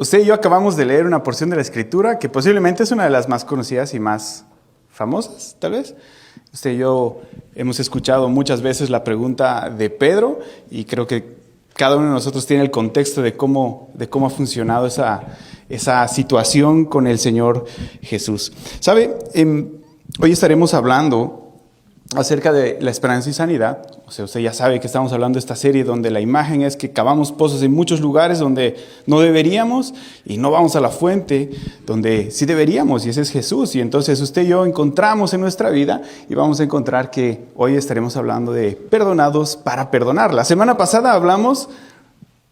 Usted y yo acabamos de leer una porción de la Escritura que posiblemente es una de las más conocidas y más famosas, tal vez. Usted y yo hemos escuchado muchas veces la pregunta de Pedro y creo que cada uno de nosotros tiene el contexto de cómo ha funcionado esa situación con el Señor Jesús. ¿Sabe? Hoy estaremos hablando acerca de la esperanza y sanidad. O sea, usted ya sabe que estamos hablando de esta serie donde la imagen es que cavamos pozos en muchos lugares donde no deberíamos y no vamos a la fuente donde sí deberíamos, y ese es Jesús. Y entonces usted y yo encontramos en nuestra vida y vamos a encontrar que hoy estaremos hablando de perdonados para perdonar. La semana pasada hablamos,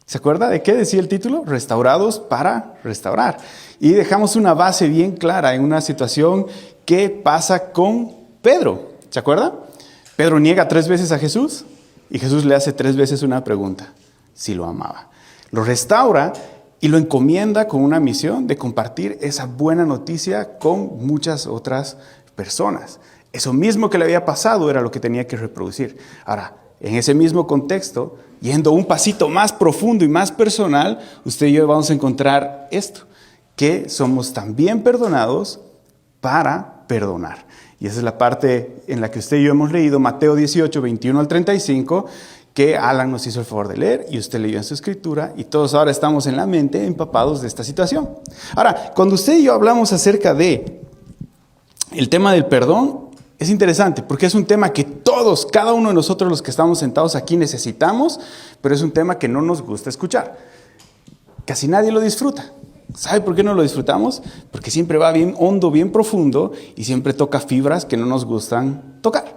¿se acuerda de qué decía el título? Restaurados para restaurar. Y dejamos una base bien clara en una situación que pasa con Pedro. ¿Se acuerda? Pedro niega 3 veces a Jesús y Jesús le hace 3 veces una pregunta, si lo amaba. Lo restaura y lo encomienda con una misión de compartir esa buena noticia con muchas otras personas. Eso mismo que le había pasado era lo que tenía que reproducir. Ahora, en ese mismo contexto, yendo un pasito más profundo y más personal, usted y yo vamos a encontrar esto, que somos también perdonados para perdonar. Y esa es la parte en la que usted y yo hemos leído, Mateo 18, 21 al 35, que Alan nos hizo el favor de leer y usted leyó en su escritura y todos ahora estamos en la mente empapados de esta situación. Ahora, cuando usted y yo hablamos acerca de el tema del perdón, es interesante porque es un tema que todos, cada uno de nosotros los que estamos sentados aquí necesitamos, pero es un tema que no nos gusta escuchar. Casi nadie lo disfruta. ¿Sabe por qué no lo disfrutamos? Porque siempre va bien hondo, bien profundo y siempre toca fibras que no nos gustan tocar.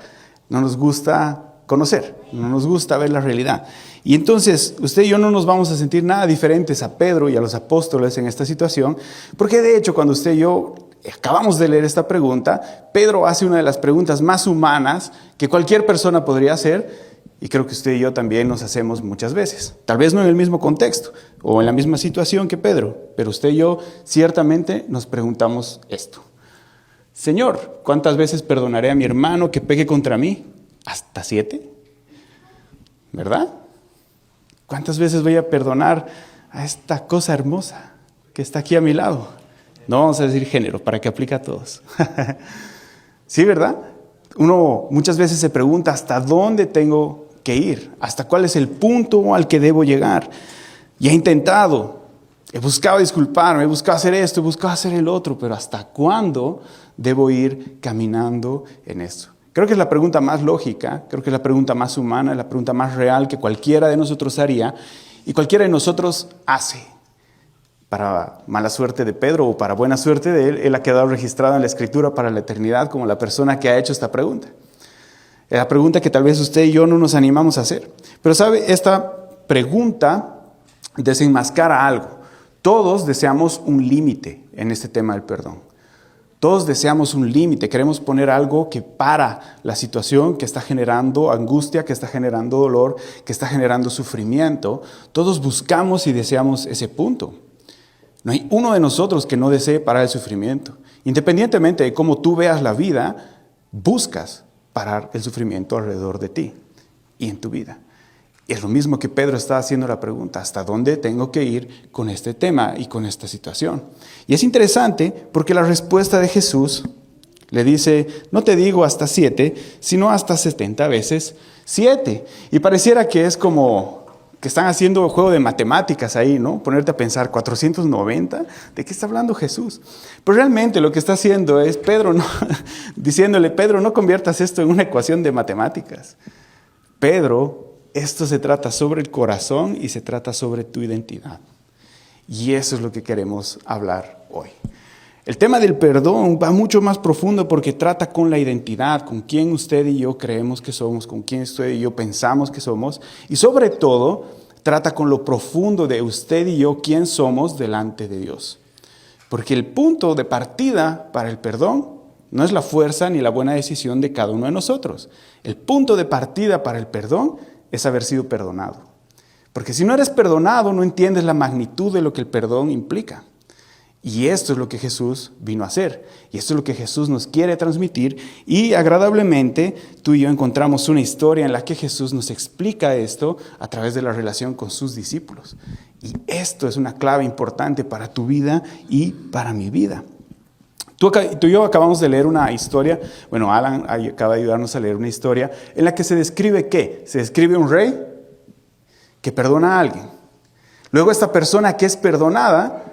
No nos gusta conocer, no nos gusta ver la realidad. Y entonces usted y yo no nos vamos a sentir nada diferentes a Pedro y a los apóstoles en esta situación, porque de hecho cuando usted y yo acabamos de leer esta pregunta, Pedro hace una de las preguntas más humanas que cualquier persona podría hacer. Y creo que usted y yo también nos hacemos muchas veces. Tal vez no en el mismo contexto o en la misma situación que Pedro, pero usted y yo ciertamente nos preguntamos esto. Señor, ¿cuántas veces perdonaré a mi hermano que peque contra mí? ¿Hasta 7? ¿Verdad? ¿Cuántas veces voy a perdonar a esta cosa hermosa que está aquí a mi lado? No vamos a decir género para que aplique a todos. ¿Sí, verdad? Uno muchas veces se pregunta hasta dónde tengo que ir, hasta cuál es el punto al que debo llegar. Y he intentado, he buscado disculparme, he buscado hacer esto, he buscado hacer el otro, pero ¿hasta cuándo debo ir caminando en esto? Creo que es la pregunta más lógica, creo que es la pregunta más humana, es la pregunta más real que cualquiera de nosotros haría y cualquiera de nosotros hace. Para mala suerte de Pedro o para buena suerte de él ha quedado registrado en la Escritura para la eternidad como la persona que ha hecho esta pregunta. Es la pregunta que tal vez usted y yo no nos animamos a hacer. Pero sabe, esta pregunta desenmascara algo. Todos deseamos un límite en este tema del perdón. Todos deseamos un límite, queremos poner algo que para la situación que está generando angustia, que está generando dolor, que está generando sufrimiento. Todos buscamos y deseamos ese punto. No hay uno de nosotros que no desee parar el sufrimiento. Independientemente de cómo tú veas la vida, buscas parar el sufrimiento alrededor de ti y en tu vida. Y es lo mismo que Pedro está haciendo la pregunta, ¿hasta dónde tengo que ir con este tema y con esta situación? Y es interesante porque la respuesta de Jesús le dice, no te digo hasta 7, sino hasta 70 veces 7. Y pareciera que es como que están haciendo juego de matemáticas ahí, ¿no? Ponerte a pensar, 490, ¿de qué está hablando Jesús? Pero realmente lo que está haciendo es diciéndole, Pedro, no conviertas esto en una ecuación de matemáticas. Pedro, esto se trata sobre el corazón y se trata sobre tu identidad. Y eso es lo que queremos hablar hoy. El tema del perdón va mucho más profundo porque trata con la identidad, con quién usted y yo creemos que somos, con quién usted y yo pensamos que somos, y sobre todo trata con lo profundo de usted y yo, quién somos delante de Dios. Porque el punto de partida para el perdón no es la fuerza ni la buena decisión de cada uno de nosotros. El punto de partida para el perdón es haber sido perdonado. Porque si no eres perdonado, no entiendes la magnitud de lo que el perdón implica. Y esto es lo que Jesús vino a hacer. Y esto es lo que Jesús nos quiere transmitir. Y agradablemente tú y yo encontramos una historia en la que Jesús nos explica esto a través de la relación con sus discípulos. Y esto es una clave importante para tu vida y para mi vida. Tú y yo acabamos de leer una historia, bueno, Alan acaba de ayudarnos a leer una historia en la que se describe ¿qué? Se describe un rey que perdona a alguien. Luego esta persona que es perdonada,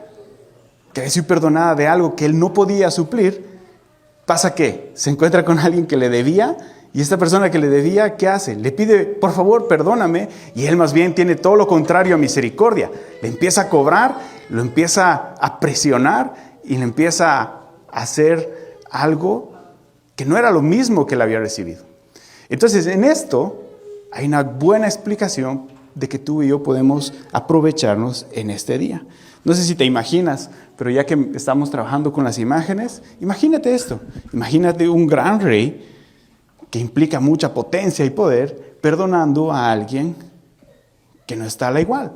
que es perdonada de algo que él no podía suplir, ¿pasa qué? Se encuentra con alguien que le debía y esta persona que le debía, ¿qué hace? Le pide, por favor, perdóname, y él más bien tiene todo lo contrario a misericordia. Le empieza a cobrar, lo empieza a presionar y le empieza a hacer algo que no era lo mismo que él había recibido. Entonces, en esto hay una buena explicación de que tú y yo podemos aprovecharnos en este día. No sé si te imaginas, pero ya que estamos trabajando con las imágenes, imagínate esto. Imagínate un gran rey que implica mucha potencia y poder, perdonando a alguien que no está a la igual.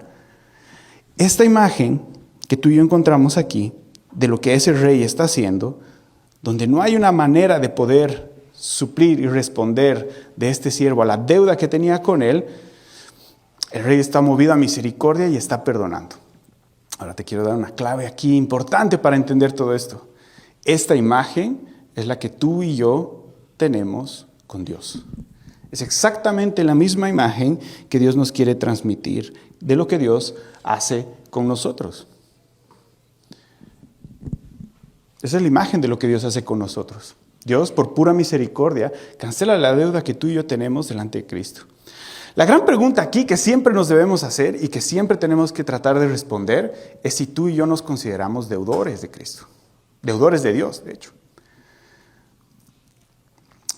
Esta imagen que tú y yo encontramos aquí, de lo que ese rey está haciendo, donde no hay una manera de poder suplir y responder de este siervo a la deuda que tenía con él, el rey está movido a misericordia y está perdonando. Ahora te quiero dar una clave aquí importante para entender todo esto. Esta imagen es la que tú y yo tenemos con Dios. Es exactamente la misma imagen que Dios nos quiere transmitir de lo que Dios hace con nosotros. Esa es la imagen de lo que Dios hace con nosotros. Dios, por pura misericordia, cancela la deuda que tú y yo tenemos delante de Cristo. La gran pregunta aquí que siempre nos debemos hacer y que siempre tenemos que tratar de responder es si tú y yo nos consideramos deudores de Cristo. Deudores de Dios, de hecho.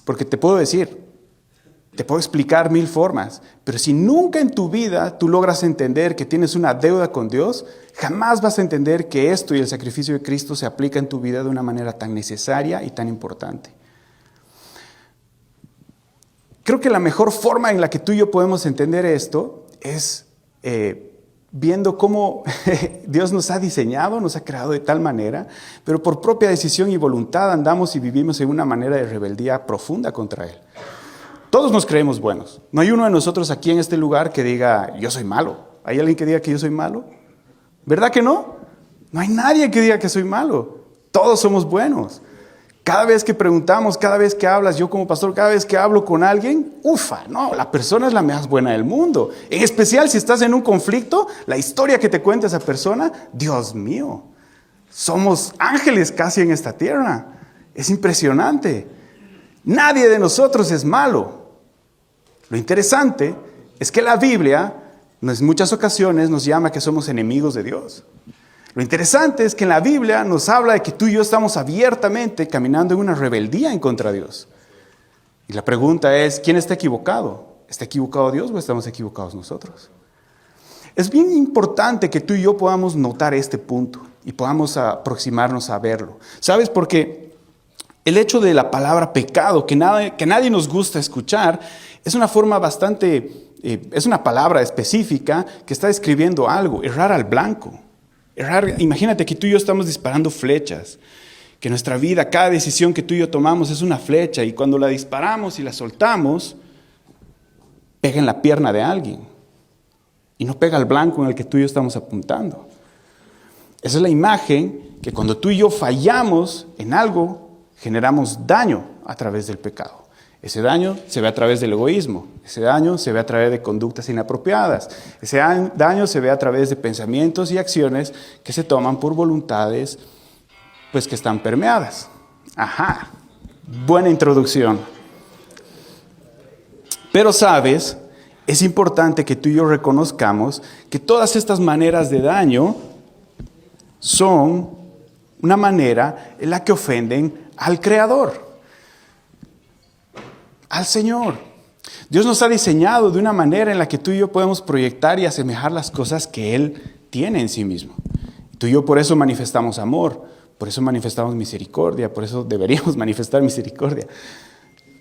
Porque te puedo decir, te puedo explicar 1000 formas, pero si nunca en tu vida tú logras entender que tienes una deuda con Dios, jamás vas a entender que esto y el sacrificio de Cristo se aplica en tu vida de una manera tan necesaria y tan importante. Creo que la mejor forma en la que tú y yo podemos entender esto es viendo cómo Dios nos ha diseñado, nos ha creado de tal manera, pero por propia decisión y voluntad andamos y vivimos en una manera de rebeldía profunda contra Él. Todos nos creemos buenos. No hay uno de nosotros aquí en este lugar que diga, yo soy malo. ¿Hay alguien que diga que yo soy malo? ¿Verdad que no? No hay nadie que diga que soy malo. Todos somos buenos. Cada vez que preguntamos, cada vez que hablas, yo como pastor, cada vez que hablo con alguien, la persona es la más buena del mundo. En especial si estás en un conflicto, la historia que te cuenta esa persona, Dios mío, somos ángeles casi en esta tierra. Es impresionante. Nadie de nosotros es malo. Lo interesante es que la Biblia, en muchas ocasiones, nos llama que somos enemigos de Dios. Lo interesante es que en la Biblia nos habla de que tú y yo estamos abiertamente caminando en una rebeldía en contra de Dios. Y la pregunta es, ¿quién está equivocado? ¿Está equivocado Dios o estamos equivocados nosotros? Es bien importante que tú y yo podamos notar este punto y podamos aproximarnos a verlo. ¿Sabes? Porque el hecho de la palabra pecado, que nadie nos gusta escuchar, es una forma es una palabra específica que está describiendo algo, errar al blanco. Imagínate que tú y yo estamos disparando flechas, que nuestra vida, cada decisión que tú y yo tomamos es una flecha y cuando la disparamos y la soltamos, pega en la pierna de alguien y no pega al blanco en el que tú y yo estamos apuntando. Esa es la imagen que cuando tú y yo fallamos en algo, generamos daño a través del pecado. Ese daño se ve a través del egoísmo, ese daño se ve a través de conductas inapropiadas, ese daño se ve a través de pensamientos y acciones que se toman por voluntades que están permeadas. Ajá, buena introducción. Pero sabes, es importante que tú y yo reconozcamos que todas estas maneras de daño son una manera en la que ofenden al Creador, al Señor. Dios nos ha diseñado de una manera en la que tú y yo podemos proyectar y asemejar las cosas que Él tiene en sí mismo. Tú y yo por eso manifestamos amor, por eso manifestamos misericordia, por eso deberíamos manifestar misericordia.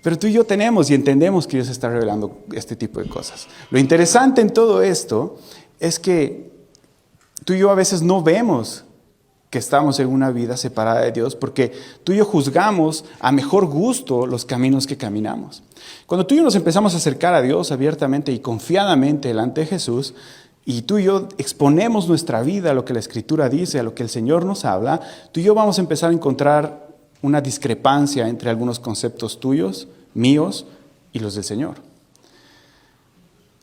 Pero tú y yo tenemos y entendemos que Dios está revelando este tipo de cosas. Lo interesante en todo esto es que tú y yo a veces no vemos que estamos en una vida separada de Dios, porque tú y yo juzgamos a mejor gusto los caminos que caminamos. Cuando tú y yo nos empezamos a acercar a Dios abiertamente y confiadamente delante de Jesús, y tú y yo exponemos nuestra vida a lo que la Escritura dice, a lo que el Señor nos habla, tú y yo vamos a empezar a encontrar una discrepancia entre algunos conceptos tuyos, míos y los del Señor.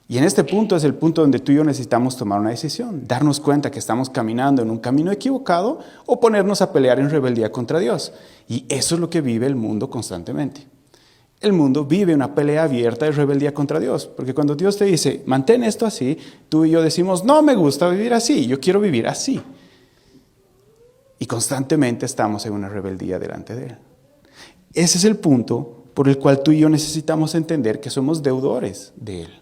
Y en este punto es el punto donde tú y yo necesitamos tomar una decisión, darnos cuenta que estamos caminando en un camino equivocado o ponernos a pelear en rebeldía contra Dios. Y eso es lo que vive el mundo constantemente. El mundo vive una pelea abierta de rebeldía contra Dios, porque cuando Dios te dice, mantén esto así, tú y yo decimos, no me gusta vivir así, yo quiero vivir así. Y constantemente estamos en una rebeldía delante de Él. Ese es el punto por el cual tú y yo necesitamos entender que somos deudores de Él.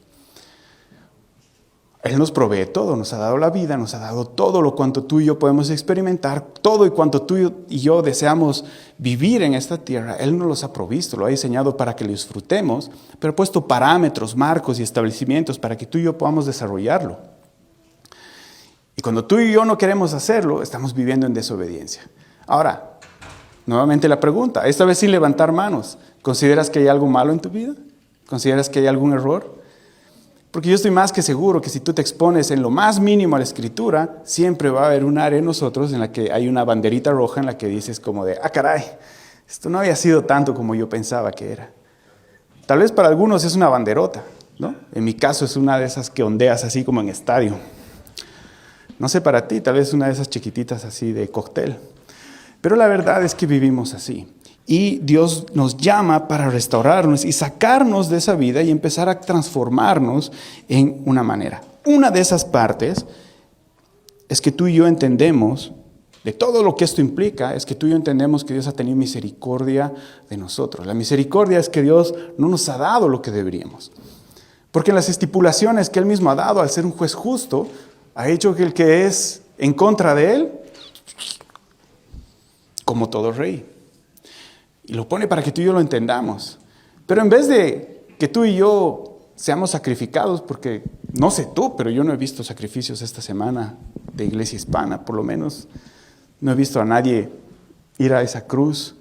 Él nos provee todo, nos ha dado la vida, nos ha dado todo lo cuanto tú y yo podemos experimentar, todo y cuanto tú y yo deseamos vivir en esta tierra. Él nos los ha provisto, lo ha diseñado para que lo disfrutemos, pero ha puesto parámetros, marcos y establecimientos para que tú y yo podamos desarrollarlo. Y cuando tú y yo no queremos hacerlo, estamos viviendo en desobediencia. Ahora, nuevamente la pregunta, esta vez sin levantar manos, ¿consideras que hay algo malo en tu vida? ¿Consideras que hay algún error? Porque yo estoy más que seguro que si tú te expones en lo más mínimo a la Escritura, siempre va a haber un área en nosotros en la que hay una banderita roja en la que dices como de, caray, esto no había sido tanto como yo pensaba que era. Tal vez para algunos es una banderota, ¿no? En mi caso es una de esas que ondeas así como en estadio. No sé para ti, tal vez una de esas chiquititas así de cóctel. Pero la verdad es que vivimos así. Y Dios nos llama para restaurarnos y sacarnos de esa vida y empezar a transformarnos en una manera. Una de esas partes es que tú y yo entendemos, de todo lo que esto implica, es que tú y yo entendemos que Dios ha tenido misericordia de nosotros. La misericordia es que Dios no nos ha dado lo que deberíamos. Porque en las estipulaciones que Él mismo ha dado al ser un juez justo, ha hecho que el que es en contra de Él, como todo rey. Y lo pone para que tú y yo lo entendamos. Pero en vez de que tú y yo seamos sacrificados, porque no sé tú, pero yo no he visto sacrificios esta semana de Iglesia Hispana, por lo menos. No he visto a nadie ir a esa cruz.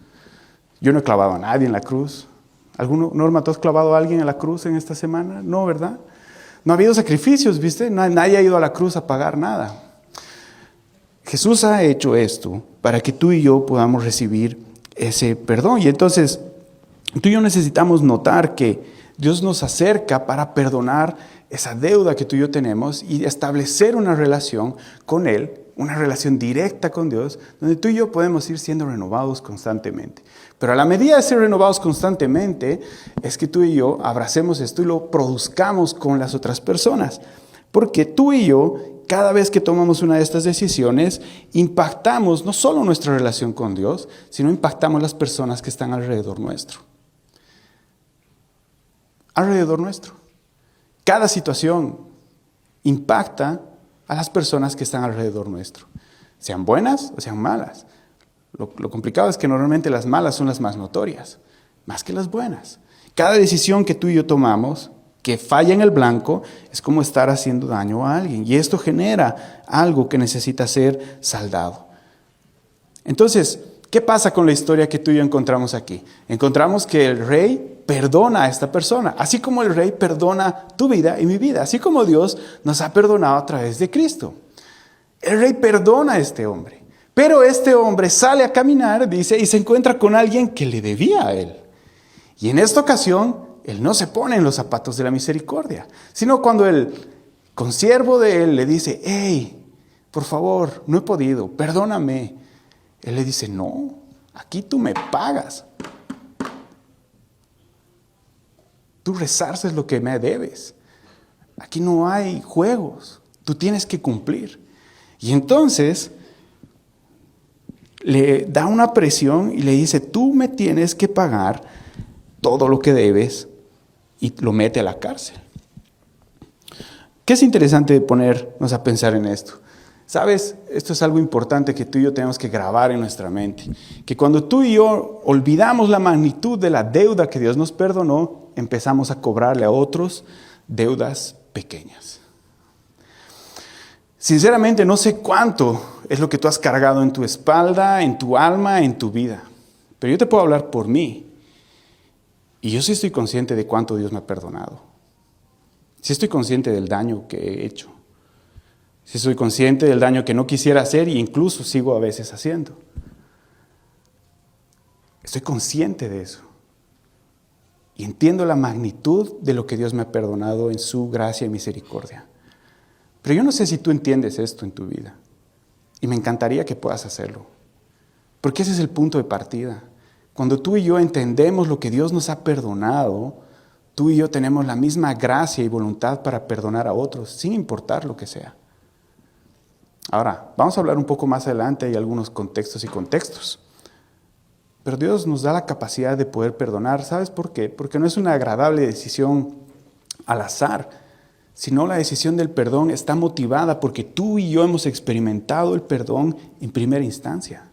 Yo no he clavado a nadie en la cruz. Norma, ¿tú has clavado a alguien en la cruz en esta semana? No, ¿verdad? No ha habido sacrificios, ¿viste? Nadie ha ido a la cruz a pagar nada. Jesús ha hecho esto para que tú y yo podamos recibir ese perdón. Y entonces, tú y yo necesitamos notar que Dios nos acerca para perdonar esa deuda que tú y yo tenemos y establecer una relación con Él, una relación directa con Dios, donde tú y yo podemos ir siendo renovados constantemente. Pero a la medida de ser renovados constantemente, es que tú y yo abracemos esto y lo produzcamos con las otras personas. Porque tú y yo, cada vez que tomamos una de estas decisiones, impactamos no solo nuestra relación con Dios, sino impactamos las personas que están alrededor nuestro. Alrededor nuestro. Cada situación impacta a las personas que están alrededor nuestro, sean buenas o sean malas. Lo complicado es que normalmente las malas son las más notorias, más que las buenas. Cada decisión que tú y yo tomamos que falla en el blanco es como estar haciendo daño a alguien. Y esto genera algo que necesita ser saldado. Entonces, ¿qué pasa con la historia que tú y yo encontramos aquí? Encontramos que el rey perdona a esta persona, así como el rey perdona tu vida y mi vida, así como Dios nos ha perdonado a través de Cristo. El rey perdona a este hombre, pero este hombre sale a caminar, dice, y se encuentra con alguien que le debía a él. Y en esta ocasión, él no se pone en los zapatos de la misericordia, sino cuando el consiervo de él le dice, hey, por favor, no he podido, perdóname. Él le dice, no, aquí tú me pagas. Tú resarces lo que me debes. Aquí no hay juegos, tú tienes que cumplir. Y entonces le da una presión y le dice, tú me tienes que pagar todo lo que debes, y lo mete a la cárcel. ¿Qué es interesante de ponernos a pensar en esto? ¿Sabes? Esto es algo importante que tú y yo tenemos que grabar en nuestra mente. Que cuando tú y yo olvidamos la magnitud de la deuda que Dios nos perdonó, empezamos a cobrarle a otros deudas pequeñas. Sinceramente no sé cuánto es lo que tú has cargado en tu espalda, en tu alma, en tu vida. Pero yo te puedo hablar por mí. Y yo sí estoy consciente de cuánto Dios me ha perdonado. Sí estoy consciente del daño que he hecho. Sí estoy consciente del daño que no quisiera hacer e incluso sigo a veces haciendo. Estoy consciente de eso. Y entiendo la magnitud de lo que Dios me ha perdonado en su gracia y misericordia. Pero yo no sé si tú entiendes esto en tu vida. Y me encantaría que puedas hacerlo. Porque ese es el punto de partida. Cuando tú y yo entendemos lo que Dios nos ha perdonado, tú y yo tenemos la misma gracia y voluntad para perdonar a otros, sin importar lo que sea. Ahora, vamos a hablar un poco más adelante, hay algunos contextos y contextos. Pero Dios nos da la capacidad de poder perdonar. ¿Sabes por qué? Porque no es una agradable decisión al azar, sino la decisión del perdón está motivada porque tú y yo hemos experimentado el perdón en primera instancia.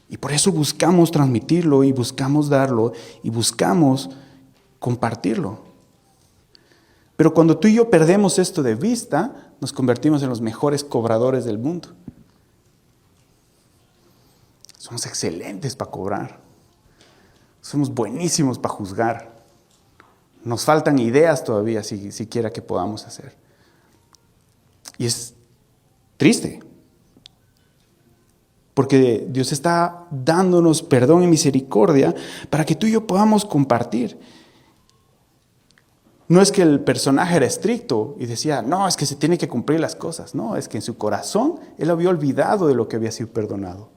Y por eso buscamos transmitirlo y buscamos darlo y buscamos compartirlo. Pero cuando tú y yo perdemos esto de vista, nos convertimos en los mejores cobradores del mundo. Somos excelentes para cobrar. Somos buenísimos para juzgar. Nos faltan ideas todavía, siquiera que podamos hacer. Y es triste. Porque Dios está dándonos perdón y misericordia para que tú y yo podamos compartir. No es que el personaje era estricto y decía, no, es que se tienen que cumplir las cosas. No, es que en su corazón él había olvidado de lo que había sido perdonado.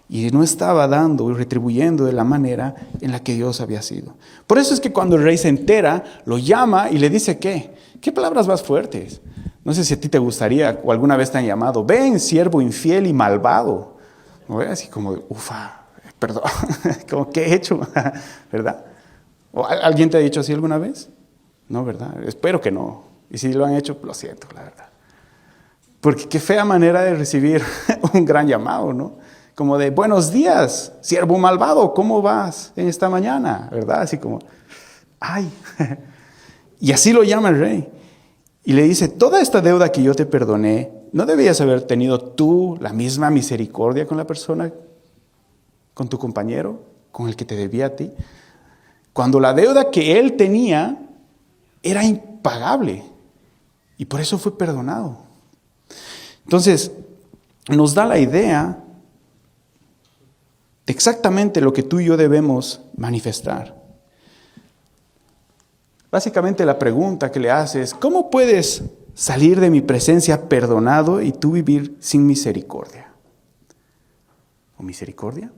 Y no estaba dando y retribuyendo de la manera en la que Dios había sido. Por eso es que cuando el rey se entera, lo llama y le dice, ¿qué? ¿Qué palabras más fuertes? No sé si a ti te gustaría o alguna vez te han llamado, ven, siervo infiel y malvado. ¿No? Así como, ufa, perdón, como, ¿qué he hecho? ¿Verdad? ¿O alguien te ha dicho así alguna vez? No, ¿verdad? Espero que no. Y si lo han hecho, lo siento, la verdad. Porque qué fea manera de recibir un gran llamado, ¿no? Como de, buenos días, siervo malvado, ¿cómo vas en esta mañana? ¿Verdad? Así como, ay. Y así lo llama el rey. Y le dice, toda esta deuda que yo te perdoné, ¿no debías haber tenido tú la misma misericordia con la persona, con tu compañero, con el que te debía a ti? Cuando la deuda que él tenía era impagable. Y por eso fue perdonado. Entonces, nos da la idea de exactamente lo que tú y yo debemos manifestar. Básicamente la pregunta que le haces, ¿cómo puedes salir de mi presencia perdonado y tú vivir sin misericordia? ¿O misericordia?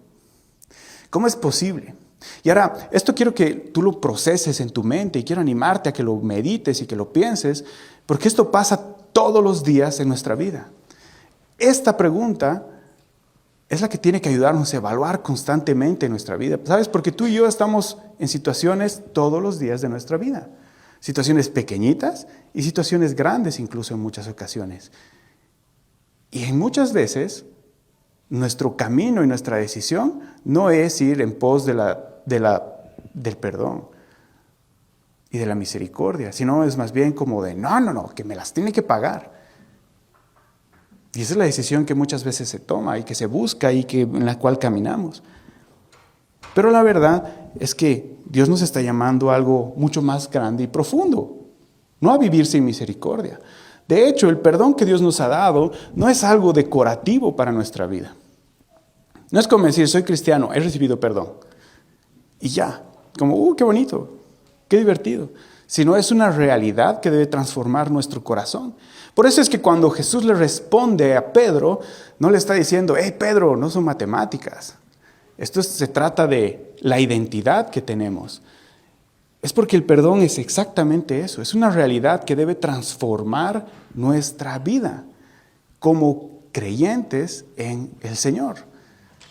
¿Cómo es posible? Y ahora, esto quiero que tú lo proceses en tu mente y quiero animarte a que lo medites y que lo pienses, porque esto pasa todos los días en nuestra vida. Esta pregunta es la que tiene que ayudarnos a evaluar constantemente nuestra vida. ¿Sabes? Porque tú y yo estamos en situaciones todos los días de nuestra vida. Situaciones pequeñitas y situaciones grandes incluso en muchas ocasiones. Y en muchas veces nuestro camino y nuestra decisión no es ir en pos del perdón y de la misericordia, sino es más bien como de no, que me las tiene que pagar. Y esa es la decisión que muchas veces se toma y que se busca y en la cual caminamos. Pero la verdad es que Dios nos está llamando a algo mucho más grande y profundo, no a vivir sin misericordia. De hecho, el perdón que Dios nos ha dado no es algo decorativo para nuestra vida. No es como decir, soy cristiano, he recibido perdón. Y ya, como, qué bonito, qué divertido. Sino es una realidad que debe transformar nuestro corazón. Por eso es que cuando Jesús le responde a Pedro, no le está diciendo, hey Pedro, no son matemáticas. Esto se trata de la identidad que tenemos. Es porque el perdón es exactamente eso. Es una realidad que debe transformar nuestra vida como creyentes en el Señor.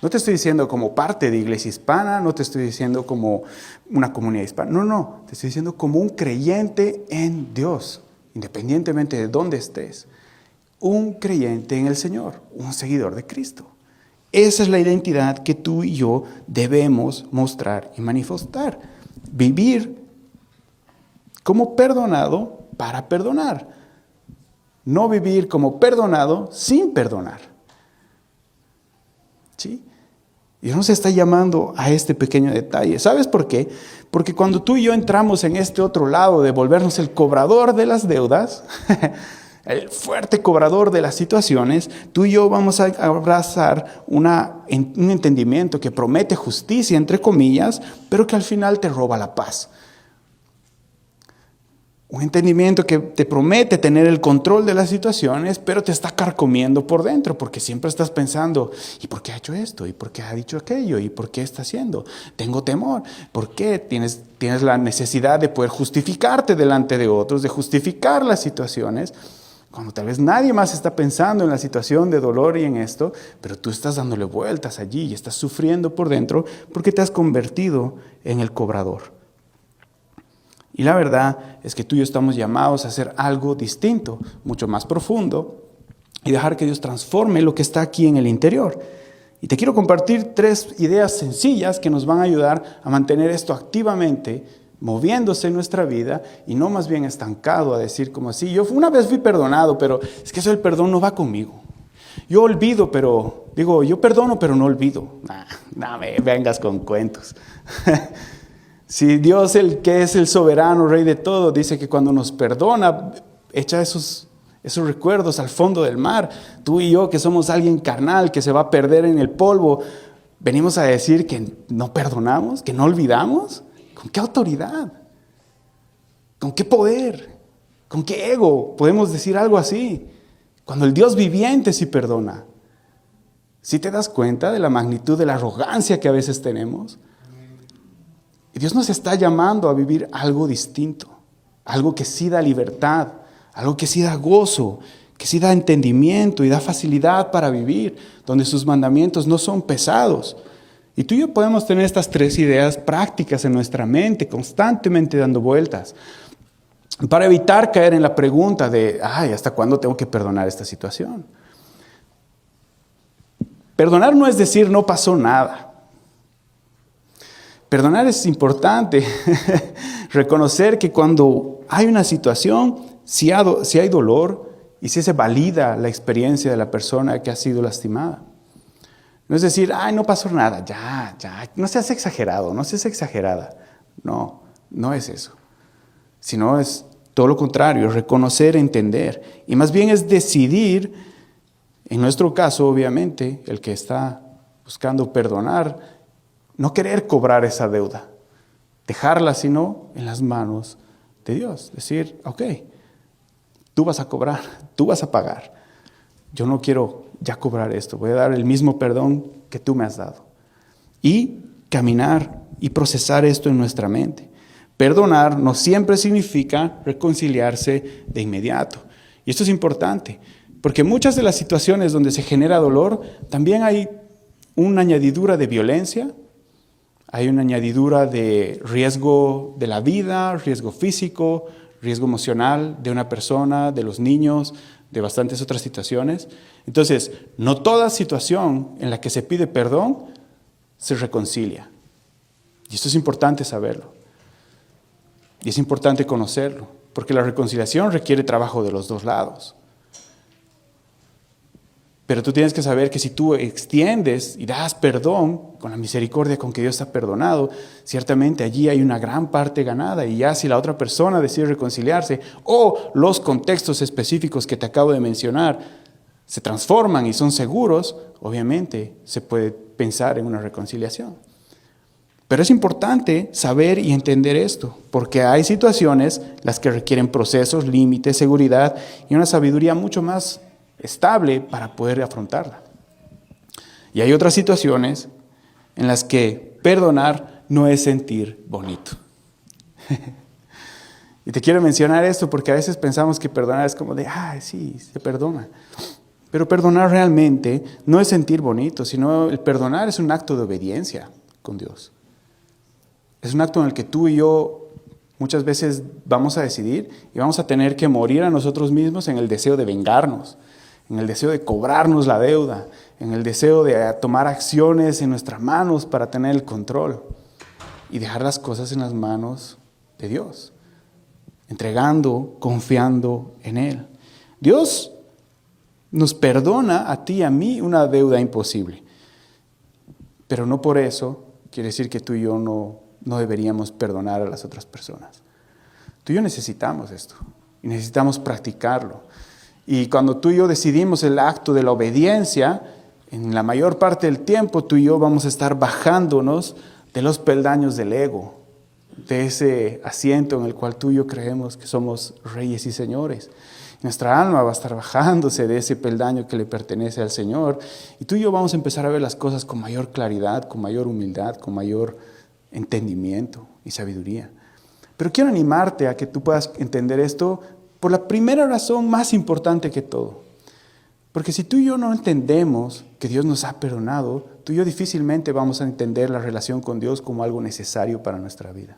No te estoy diciendo como parte de Iglesia Hispana, no te estoy diciendo como una comunidad hispana. No, te estoy diciendo como un creyente en Dios, independientemente de dónde estés. Un creyente en el Señor, un seguidor de Cristo. Esa es la identidad que tú y yo debemos mostrar y manifestar. Vivir como perdonado para perdonar. No vivir como perdonado sin perdonar. ¿Sí? Dios nos está llamando a este pequeño detalle. ¿Sabes por qué? Porque cuando tú y yo entramos en este otro lado de volvernos el cobrador de las deudas, el fuerte cobrador de las situaciones, tú y yo vamos a abrazar un entendimiento que promete justicia, entre comillas, pero que al final te roba la paz. Un entendimiento que te promete tener el control de las situaciones, pero te está carcomiendo por dentro, porque siempre estás pensando, ¿y por qué ha hecho esto? ¿Y por qué ha dicho aquello? ¿Y por qué está haciendo? Tengo temor. ¿Por qué? Tienes la necesidad de poder justificarte delante de otros, de justificar las situaciones, cuando tal vez nadie más está pensando en la situación de dolor y en esto, pero tú estás dándole vueltas allí y estás sufriendo por dentro porque te has convertido en el cobrador. Y la verdad es que tú y yo estamos llamados a hacer algo distinto, mucho más profundo, y dejar que Dios transforme lo que está aquí en el interior. Y te quiero compartir 3 ideas sencillas que nos van a ayudar a mantener esto activamente, moviéndose en nuestra vida, y no más bien estancado a decir como así, yo una vez fui perdonado, pero es que eso del perdón no va conmigo. Yo olvido, yo perdono, pero no olvido. No me vengas con cuentos. Si Dios, el que es el soberano, rey de todo, dice que cuando nos perdona, echa esos recuerdos al fondo del mar. Tú y yo, que somos alguien carnal, que se va a perder en el polvo, venimos a decir que no perdonamos, que no olvidamos. ¿Con qué autoridad? ¿Con qué poder? ¿Con qué ego podemos decir algo así? Cuando el Dios viviente sí perdona. ¿Sí te das cuenta de la magnitud de la arrogancia que a veces tenemos? Y Dios nos está llamando a vivir algo distinto, algo que sí da libertad, algo que sí da gozo, que sí da entendimiento y da facilidad para vivir, donde sus mandamientos no son pesados. Y tú y yo podemos tener estas 3 ideas prácticas en nuestra mente, constantemente dando vueltas, para evitar caer en la pregunta de, ¿hasta cuándo tengo que perdonar esta situación? Perdonar no es decir no pasó nada. Perdonar es importante, reconocer que cuando hay una situación, si hay dolor y si se valida la experiencia de la persona que ha sido lastimada. No es decir, no pasó nada, ya, no seas exagerado, no seas exagerada. No es eso. Sino es todo lo contrario, reconocer, entender. Y más bien es decidir, en nuestro caso obviamente, el que está buscando perdonar, no querer cobrar esa deuda, dejarla sino en las manos de Dios. Decir, ok, tú vas a cobrar, tú vas a pagar. Yo no quiero ya cobrar esto, voy a dar el mismo perdón que tú me has dado. Y caminar y procesar esto en nuestra mente. Perdonar no siempre significa reconciliarse de inmediato. Y esto es importante, porque muchas de las situaciones donde se genera dolor, también hay una añadidura de violencia, hay una añadidura de riesgo de la vida, riesgo físico, riesgo emocional de una persona, de los niños, de bastantes otras situaciones. Entonces, no toda situación en la que se pide perdón se reconcilia. Y esto es importante saberlo. Y es importante conocerlo, porque la reconciliación requiere trabajo de los 2 lados. Pero tú tienes que saber que si tú extiendes y das perdón con la misericordia con que Dios ha perdonado, ciertamente allí hay una gran parte ganada. Y ya si la otra persona decide reconciliarse o los contextos específicos que te acabo de mencionar se transforman y son seguros, obviamente se puede pensar en una reconciliación. Pero es importante saber y entender esto, porque hay situaciones las que requieren procesos, límites, seguridad y una sabiduría mucho más estable para poder afrontarla. Y hay otras situaciones en las que perdonar no es sentir bonito. Y te quiero mencionar esto porque a veces pensamos que perdonar es como de, sí, se perdona. Pero perdonar realmente no es sentir bonito, sino el perdonar es un acto de obediencia con Dios. Es un acto en el que tú y yo muchas veces vamos a decidir y vamos a tener que morir a nosotros mismos en el deseo de vengarnos, en el deseo de cobrarnos la deuda, en el deseo de tomar acciones en nuestras manos para tener el control y dejar las cosas en las manos de Dios, entregando, confiando en Él. Dios nos perdona a ti y a mí una deuda imposible. Pero no por eso quiere decir que tú y yo no deberíamos perdonar a las otras personas. Tú y yo necesitamos esto y necesitamos practicarlo. Y cuando tú y yo decidimos el acto de la obediencia, en la mayor parte del tiempo tú y yo vamos a estar bajándonos de los peldaños del ego, de ese asiento en el cual tú y yo creemos que somos reyes y señores. Nuestra alma va a estar bajándose de ese peldaño que le pertenece al Señor y tú y yo vamos a empezar a ver las cosas con mayor claridad, con mayor humildad, con mayor entendimiento y sabiduría. Pero quiero animarte a que tú puedas entender esto por la primera razón más importante que todo. Porque si tú y yo no entendemos que Dios nos ha perdonado, tú y yo difícilmente vamos a entender la relación con Dios como algo necesario para nuestra vida.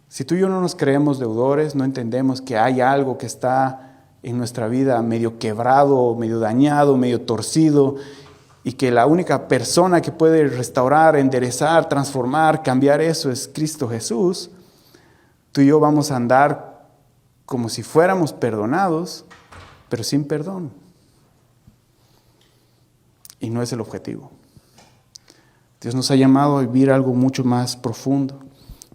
Si tú y yo no nos creemos deudores, no entendemos que hay algo que está en nuestra vida medio quebrado, medio dañado, medio torcido, y que la única persona que puede restaurar, enderezar, transformar, cambiar eso es Cristo Jesús, tú y yo vamos a andar como si fuéramos perdonados, pero sin perdón. Y no es el objetivo. Dios nos ha llamado a vivir algo mucho más profundo.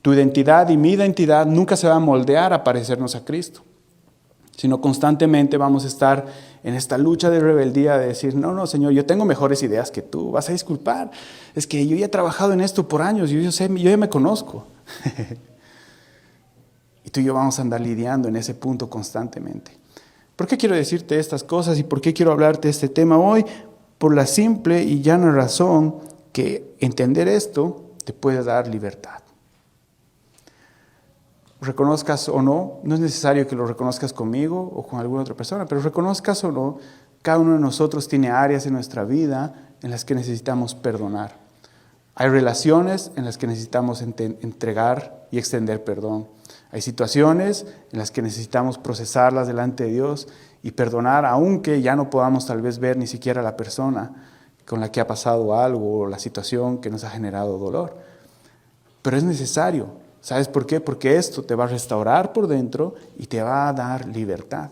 Tu identidad y mi identidad nunca se va a moldear a parecernos a Cristo, sino constantemente vamos a estar en esta lucha de rebeldía de decir, no, Señor, yo tengo mejores ideas que tú, vas a disculpar. Es que yo ya he trabajado en esto por años, yo ya me conozco. Y tú y yo vamos a andar lidiando en ese punto constantemente. ¿Por qué quiero decirte estas cosas y por qué quiero hablarte de este tema hoy? Por la simple y llana razón que entender esto te puede dar libertad. Reconozcas o no, no es necesario que lo reconozcas conmigo o con alguna otra persona, pero reconozcas o no, cada uno de nosotros tiene áreas en nuestra vida en las que necesitamos perdonar. Hay relaciones en las que necesitamos entregar y extender perdón. Hay situaciones en las que necesitamos procesarlas delante de Dios y perdonar, aunque ya no podamos tal vez ver ni siquiera a la persona con la que ha pasado algo o la situación que nos ha generado dolor. Pero es necesario. ¿Sabes por qué? Porque esto te va a restaurar por dentro y te va a dar libertad.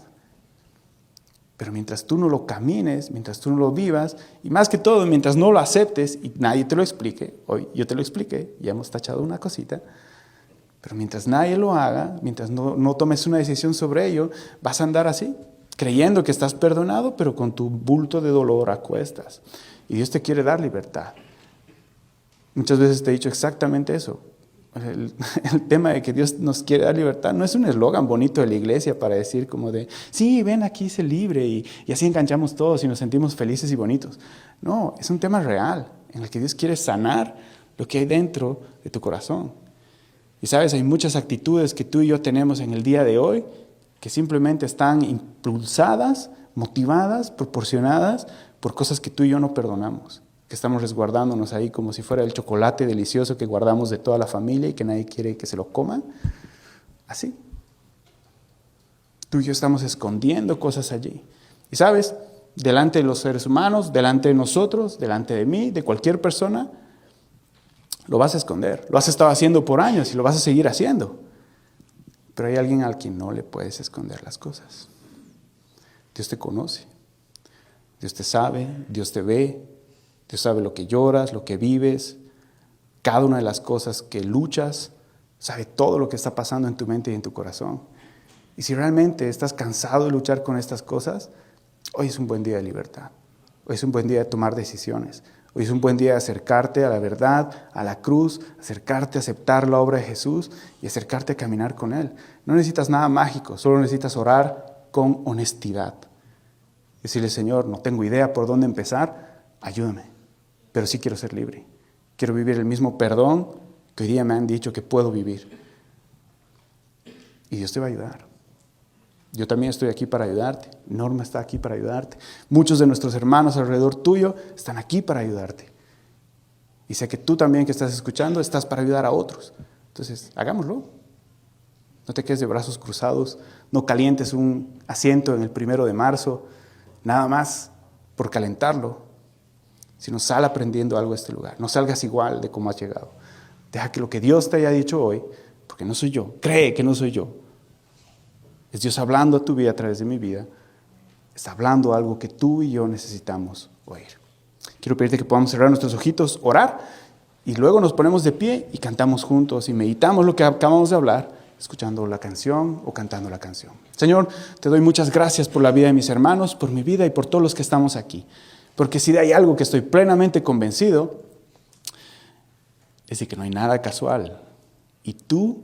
Pero mientras tú no lo camines, mientras tú no lo vivas, y más que todo, mientras no lo aceptes y nadie te lo explique, hoy yo te lo expliqué, ya hemos tachado una cosita, pero mientras nadie lo haga, mientras no tomes una decisión sobre ello, vas a andar así, creyendo que estás perdonado, pero con tu bulto de dolor a cuestas. Y Dios te quiere dar libertad. Muchas veces te he dicho exactamente eso. El tema de que Dios nos quiere dar libertad no es un eslogan bonito de la iglesia para decir como de, sí, ven aquí, sé libre y así enganchamos todos y nos sentimos felices y bonitos. No, es un tema real en el que Dios quiere sanar lo que hay dentro de tu corazón. Y sabes, hay muchas actitudes que tú y yo tenemos en el día de hoy que simplemente están impulsadas, motivadas, proporcionadas por cosas que tú y yo no perdonamos. Que estamos resguardándonos ahí como si fuera el chocolate delicioso que guardamos de toda la familia y que nadie quiere que se lo coma. Así. Tú y yo estamos escondiendo cosas allí. Y sabes, delante de los seres humanos, delante de nosotros, delante de mí, de cualquier persona, lo vas a esconder. Lo has estado haciendo por años y lo vas a seguir haciendo. Pero hay alguien al quien no le puedes esconder las cosas. Dios te conoce. Dios te sabe, Dios te ve. Dios sabe lo que lloras, lo que vives, cada una de las cosas que luchas, sabe todo lo que está pasando en tu mente y en tu corazón. Y si realmente estás cansado de luchar con estas cosas, hoy es un buen día de libertad. Hoy es un buen día de tomar decisiones. Hoy es un buen día de acercarte a la verdad, a la cruz, acercarte a aceptar la obra de Jesús y acercarte a caminar con Él. No necesitas nada mágico, solo necesitas orar con honestidad. Decirle, Señor, no tengo idea por dónde empezar, ayúdame. Pero sí quiero ser libre. Quiero vivir el mismo perdón que hoy día me han dicho que puedo vivir. Y Dios te va a ayudar. Yo también estoy aquí para ayudarte. Norma está aquí para ayudarte. Muchos de nuestros hermanos alrededor tuyo están aquí para ayudarte. Y sé que tú también que estás escuchando estás para ayudar a otros. Entonces, hagámoslo. No te quedes de brazos cruzados. No calientes un asiento en el 1 de marzo, nada más por calentarlo. Sino sal aprendiendo algo de este lugar. No salgas igual de cómo has llegado. Deja que lo que Dios te haya dicho hoy, porque no soy yo, cree que no soy yo. Es Dios hablando a tu vida a través de mi vida. Está hablando algo que tú y yo necesitamos oír. Quiero pedirte que podamos cerrar nuestros ojitos, orar, y luego nos ponemos de pie y cantamos juntos y meditamos lo que acabamos de hablar, escuchando la canción o cantando la canción. Señor, te doy muchas gracias por la vida de mis hermanos, por mi vida y por todos los que estamos aquí. Porque si hay algo que estoy plenamente convencido, es de que no hay nada casual. Y tú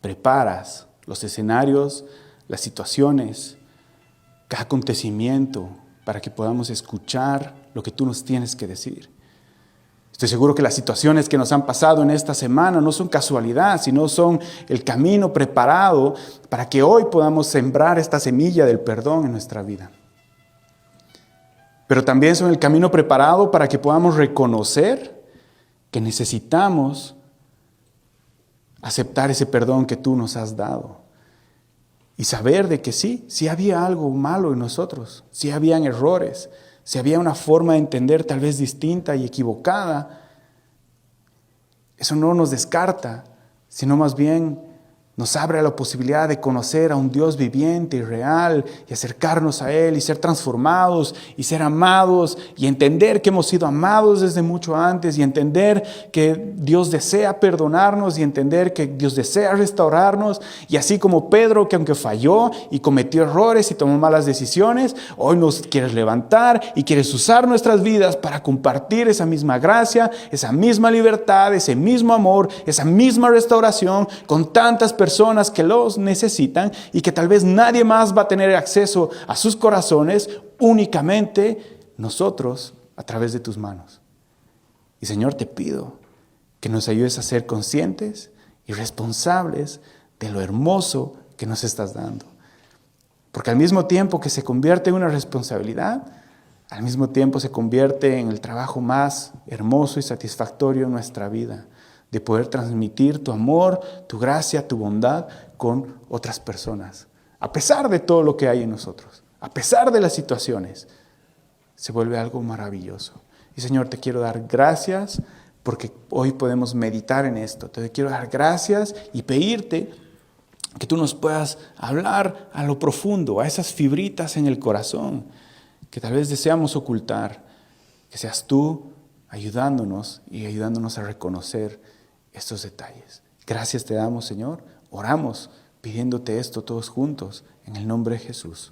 preparas los escenarios, las situaciones, cada acontecimiento para que podamos escuchar lo que tú nos tienes que decir. Estoy seguro que las situaciones que nos han pasado en esta semana no son casualidad, sino son el camino preparado para que hoy podamos sembrar esta semilla del perdón en nuestra vida. Pero también son el camino preparado para que podamos reconocer que necesitamos aceptar ese perdón que tú nos has dado. Y saber de que sí había algo malo en nosotros, sí habían errores, sí había una forma de entender tal vez distinta y equivocada. Eso no nos descarta, sino más bien nos abre la posibilidad de conocer a un Dios viviente y real y acercarnos a Él y ser transformados y ser amados y entender que hemos sido amados desde mucho antes y entender que Dios desea perdonarnos y entender que Dios desea restaurarnos. Y así como Pedro, que aunque falló y cometió errores y tomó malas decisiones, hoy nos quieres levantar y quieres usar nuestras vidas para compartir esa misma gracia, esa misma libertad, ese mismo amor, esa misma restauración con tantas personas que los necesitan y que tal vez nadie más va a tener acceso a sus corazones, únicamente nosotros a través de tus manos. Y Señor, te pido que nos ayudes a ser conscientes y responsables de lo hermoso que nos estás dando. Porque al mismo tiempo que se convierte en una responsabilidad, al mismo tiempo se convierte en el trabajo más hermoso y satisfactorio en nuestra vida, de poder transmitir tu amor, tu gracia, tu bondad con otras personas. A pesar de todo lo que hay en nosotros, a pesar de las situaciones, se vuelve algo maravilloso. Y Señor, te quiero dar gracias porque hoy podemos meditar en esto. Te quiero dar gracias y pedirte que tú nos puedas hablar a lo profundo, a esas fibritas en el corazón que tal vez deseamos ocultar. Que seas tú ayudándonos y ayudándonos a reconocer estos detalles. Gracias te damos, Señor. Oramos pidiéndote esto todos juntos en el nombre de Jesús.